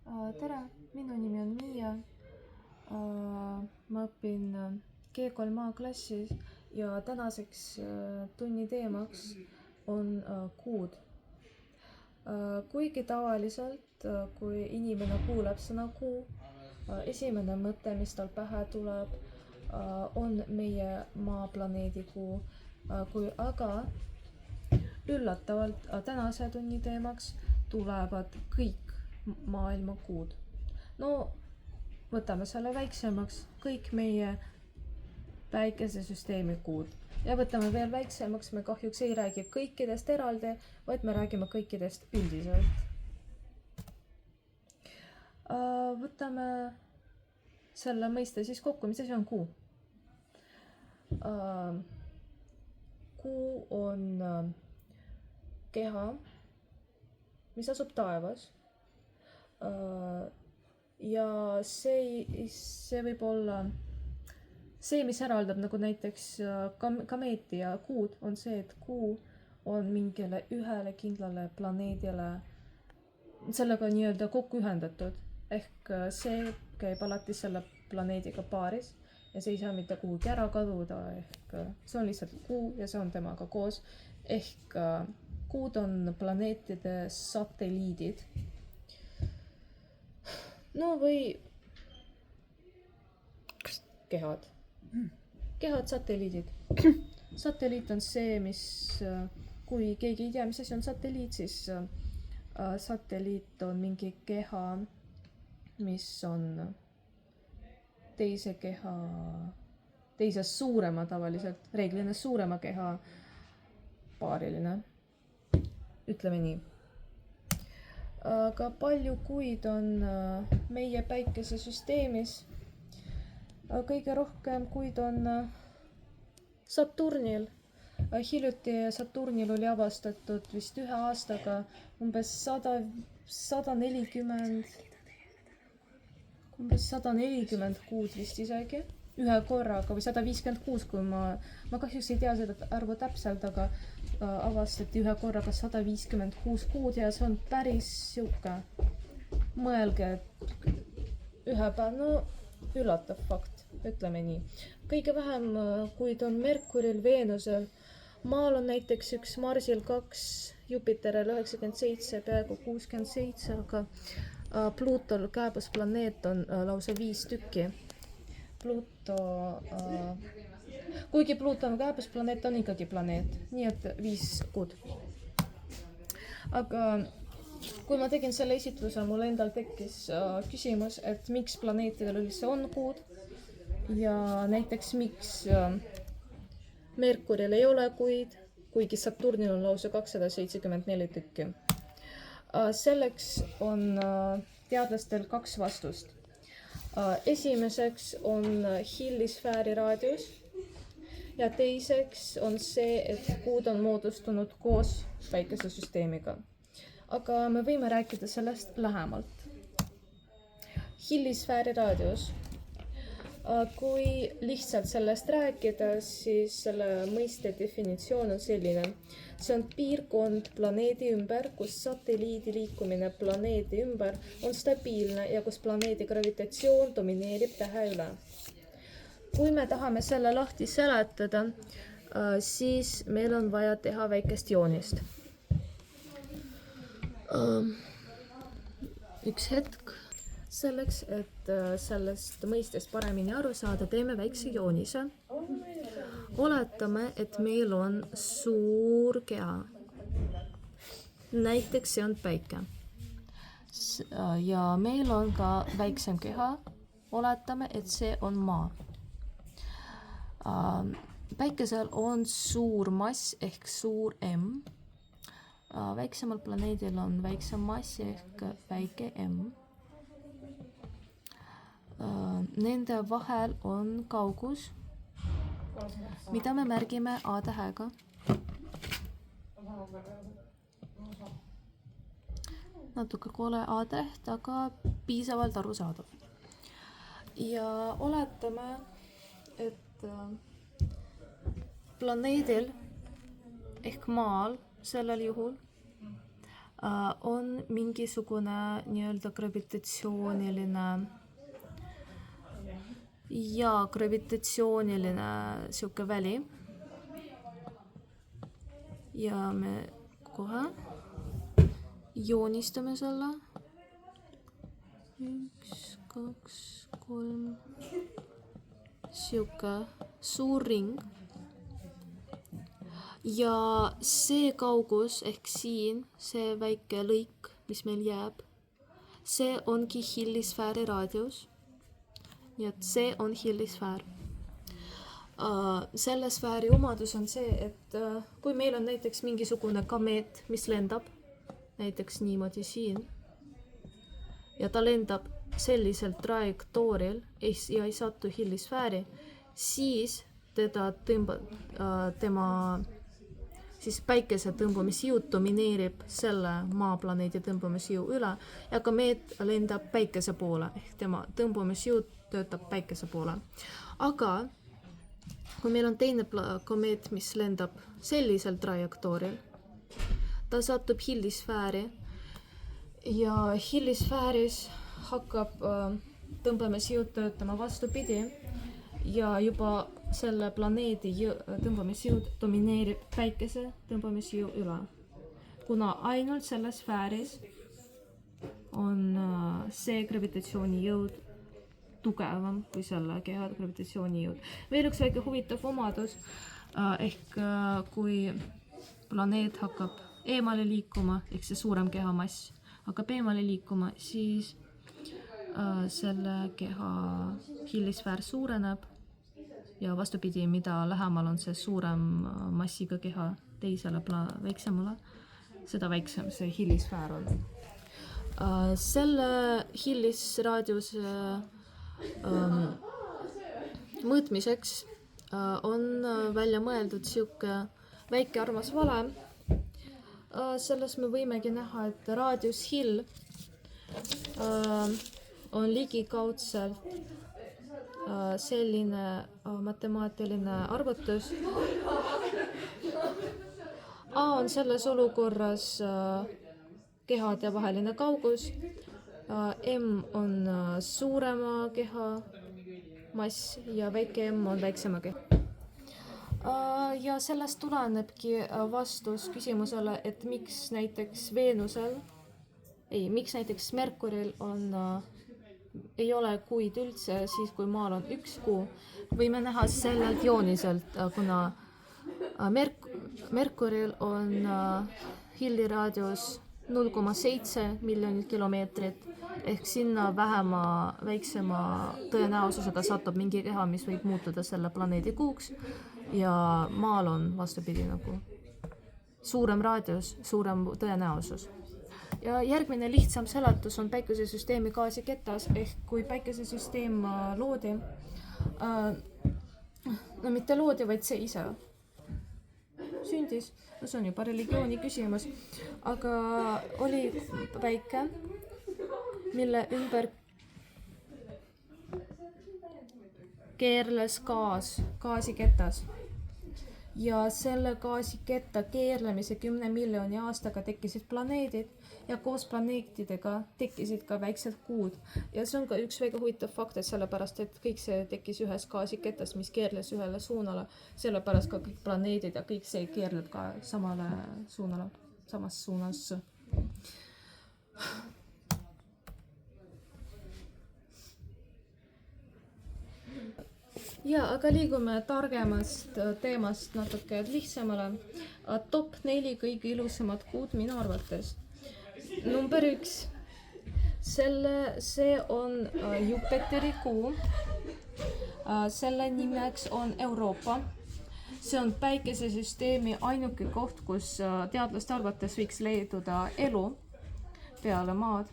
Tere, minu nimi on Miia. Ma õpin G3A klassis ja tänaseks tunni teemaks on kuud. Kuigi tavaliselt, kui inimene kuuleb sõna kuu, esimene mõte, mis tal pähe tuleb, on meie maaplaneedi kuu. Kui aga üllatavalt tänase tunni teemaks tulevad kõik maailma kuud. No võtame selle väiksemaks, kõik meie päikesesüsteemi kuud. Ja võtame veel väiksemaks, me kahjuks ei räägi kõikidest eraldi, vaid me räägime kõikidest üldiselt. Võtame selle mõiste siis kokku, mis asi on kuu? Kuu on keha, mis asub taevas. Ja see võib olla see, mis eraldab nagu näiteks kameeti ja kuud, on see, et kuu on mingile ühele kindlale planeedile sellega nii-öelda kokku ühendatud. Ehk see käib alati selle planeediga paaris ja see ei saa mitte kuhugi ära kaduda. Ehk see on lihtsalt kuu ja see on temaga koos. Ehk kuud on planeetide satelliidid. No või kehad. Kehad, satelliidid. Satelliit on see, mis, kui keegi ei tea, mis asi on satelliit, siis satelliit on mingi keha, mis on teisest suurema tavaliselt, reeglina suurema keha paariline. Ütleme nii. Aga palju kuid on meie päikesesüsteemis. Kõige rohkem kuid on Saturnil. Hiljuti Saturnil oli avastatud vist ühe aastaga umbes 140 kuud vist isegi. Ühe korraga või 156, kui ma kahjuks ei tea seda arvu täpselt, aga avastati ühe korraga 156 kuud ja see on päris siuke. Mõelge, et ühe päev, no üllatav fakt, ütleme nii. Kõige vähem kuid on Merkuril, Veenusel. Maal on näiteks üks, Marsil 2, Jupiteril 97, peaaegu 67, aga Pluutol kääbusplaneet on lausa 5 tükki. Kuigi Pluuto on kääbusplaneet, on ikkagi planeet, nii et 5 kuud. Aga kui ma tegin selle esitluse, mul endal tekkis küsimus, et miks planeetidel üldse on kuud ja näiteks miks Merkuril ei ole kuid, kuigi Saturnil on lausa 274 tükki. Selleks on teadlastel 2 vastust. Esimeseks on Hillisfääri raadius ja teiseks on see, et kuud on moodustunud koos päikesesüsteemiga. Aga me võime rääkida sellest lähemalt. Hillisfääri raadius. Kui lihtsalt sellest rääkida, siis selle mõiste definitsioon on selline. See on piirkond planeedi ümber, kus satelliidi liikumine planeedi ümber on stabiilne ja kus planeedi gravitatsioon domineerib tähe üle. Kui me tahame selle lahti seletada, siis meil on vaja teha väikest joonist. Üks hetk. Selleks, et sellest mõistest paremini aru saada, teeme väikse joonise. Oletame, et meil on suur keha. Näiteks see on päike. Ja meil on ka väiksem keha. Oletame, et see on maa. Päikesel on suur mass ehk suur M. Väiksemal planeedil on väiksem mass ehk väike M. Nende vahel on kaugus, mida me märgime A-tähega. Natuke kole A-täht, aga piisavalt arusaadav. Ja oletame, et planeedil ehk maal sellel juhul on mingisugune nii-öelda gravitatsiooniline siuke väli. Ja me kohe joonistame selle. 1, 2, 3. Siuke suur ring. Ja see kaugus ehk siin, see väike lõik, mis meil jääb, see ongi hillisfääri raadius. Nii et see on hillisfäär. Selle sfääri omadus on see, et kui meil on näiteks mingisugune komeet, mis lendab, näiteks niimoodi siin, ja ta lendab sellisel trajektooril ja ei satu hillisfääri, siis tema siis päikese tõmbumisjõud domineerib selle maaplaneedi tõmbumisjõu üle ja komeet lendab päikese poole ehk tema tõmbumisjõud töötab päikese poole. Aga kui meil on teine komeet, mis lendab sellisel trajektooril, ta satub hillisfääri ja hillisfääris hakkab tõmbumisjõud töötama vastupidi ja juba selle planeedi tõmbumisjõud domineerib päikese tõmbumisjõu üle. Kuna ainult selles sfääris on see gravitatsioonijõud tugevam kui selle keha gravitatsioonijõud. Veel üks väike huvitav omadus, ehk kui planeet hakkab eemale liikuma, ehk see suurem kehamass hakkab eemale liikuma, siis selle keha hillisfäär suureneb ja vastupidi, mida lähemal on see suurem massiga keha teisele väiksemale, seda väiksem see hillisfäär on. Selle hillisraadiuse mõõtmiseks on välja mõeldud siuke väike armas valem. Selles me võimegi näha, et raadiushill on ligikaudselt selline matemaatiline arvutus. A on selles olukorras kehade vaheline kaugus, M on suurema keha mass ja väike M on väiksema keha. Ja sellest tulenebki vastus küsimusele, et miks näiteks miks näiteks Merkuril ei ole kuid üldse siis, kui maal on üks kuu. Võime näha sellelt jooniselt, kuna Merkuril on hilliraadius 0,7 miljonit kilomeetrit, ehk sinna väiksema tõenäosusega satub mingi keha, mis võib muutuda selle planeedi kuuks ja maal on vastupidi nagu suurem raadius, suurem tõenäosus. Ja järgmine lihtsam seletus on päikesesüsteemi gaasiketas, ehk kui päikesesüsteem loodi, no mitte loodi, vaid see ise sündis, no see on juba religiooni küsimus, aga oli päike, mille ümber keerles gaasiketas. Ja selle gaasiketta keerlemise 10 miljoni aastaga tekkisid planeedid ja koos planeetidega tekkisid ka väiksed kuud. Ja see on ka üks väga huvitav fakt, et sellepärast, et kõik see tekkis ühes gaasiketas, mis keerles ühele suunale, sellepärast ka kõik planeedid ja kõik see keerleb ka samale suunale, samas suunas. Ja, aga liigume targemast teemast natuke lihtsamale. Top 4 kõige ilusamad kuud minu arvates. Number 1. See on Jupiteri kuu. Selle nimeks on Euroopa. See on päikesesüsteemi ainuke koht, kus teadlaste arvates võiks leiduda elu peale maad.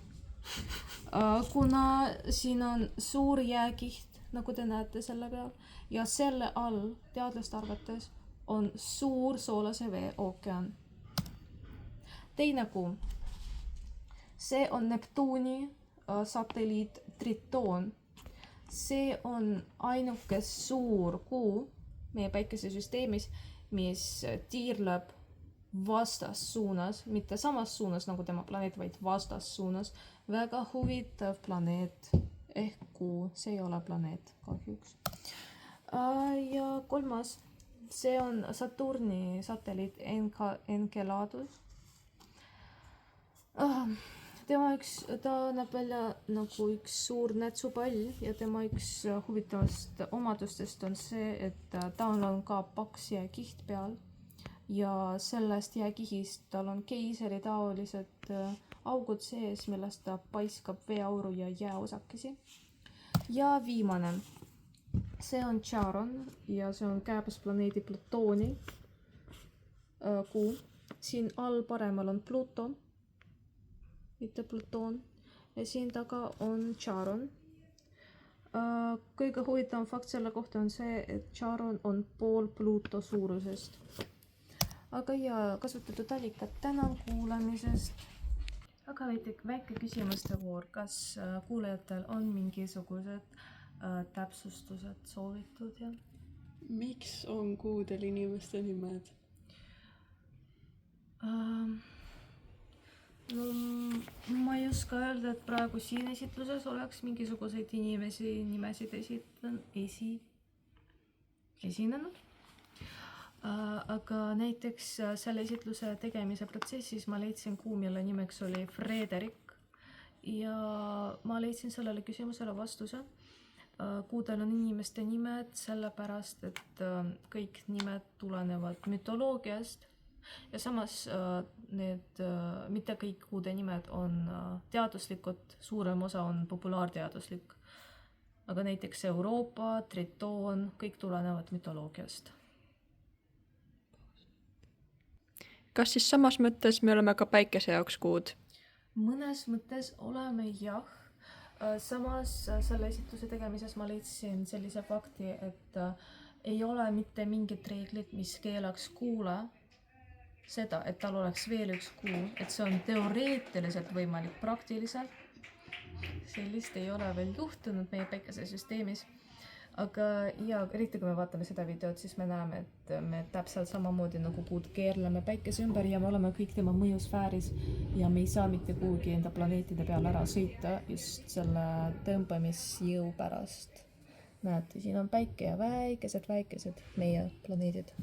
Kuna siin on suur jääkiht, nagu te näete selle peal, ja selle all teadlaste arvates on suur soolase vee ookean. Teine kuu. See on Neptuuni satelliit Tritoon. See on ainuke suur kuu meie päikesesüsteemis, mis tiirleb vastassuunas, mitte samas suunas nagu tema planeet, vaid vastassuunas. Väga huvitav planeet ehk Kuu, see ei ole planeet kahjuks. Ja kolmas, see on Saturni satelliit Enceladus. Ta näeb välja nagu üks suur nätsupall ja tema üks huvitavast omadustest on see, et tal on ka paks jääkiht peal ja sellest jääkihist tal on keisritaolised augud sees, millest ta paiskab veeauru ja jääosakesi. Ja viimane, see on Charon ja see on kääbusplaneedi Plutooni kuu. Siin all paremal on Pluto, mitte Plutoon, ja siin taga on Charon. Kõige huvitavam fakt selle kohta on see, et Charon on pool Pluto suurusest. Aga ja kasutatud allikad, tänan kuulamisest. Aga väike küsimuste voor, kas kuulajatel on mingisugused täpsustused soovitud? Ja? Miks on kuudel inimeste nimed? No, ma ei oska öelda, et praegu siin esitluses oleks mingisuguseid inimesi nimesid esinenud. Aga näiteks selle esitluse tegemise protsessis ma leidsin kuu, mille nimeks oli Frederik ja ma leidsin sellele küsimusele vastuse. Kuudel on inimeste nimed sellepärast, et kõik nimed tulenevad mütoloogiast ja samas mitte kõik kuude nimed on teaduslikud, suurem osa on populaarteaduslik. Aga näiteks Euroopa, Tritoon, kõik tulenevad mütoloogiast. Kas siis samas mõttes me oleme ka päikese jaoks kuud? Mõnes mõttes oleme jah. Samas selle esitluse tegemises ma leidsin sellise fakti, et ei ole mitte mingit reeglit, mis keelaks kuule seda, et tal oleks veel üks kuu, et see on teoreetiliselt võimalik, praktiliselt. Sellist ei ole veel juhtunud meie päikesesüsteemis. Aga ja eriti kui me vaatame seda videot, siis me näeme, et me täpselt samamoodi nagu kuud keerleme päikese ümber ja me oleme kõik tema mõjusfääris ja me ei saa mitte kuhugi enda planeetide peal ära sõita just selle tõmbamisjõu pärast. Näete, siin on päike ja väikesed meie planeedid.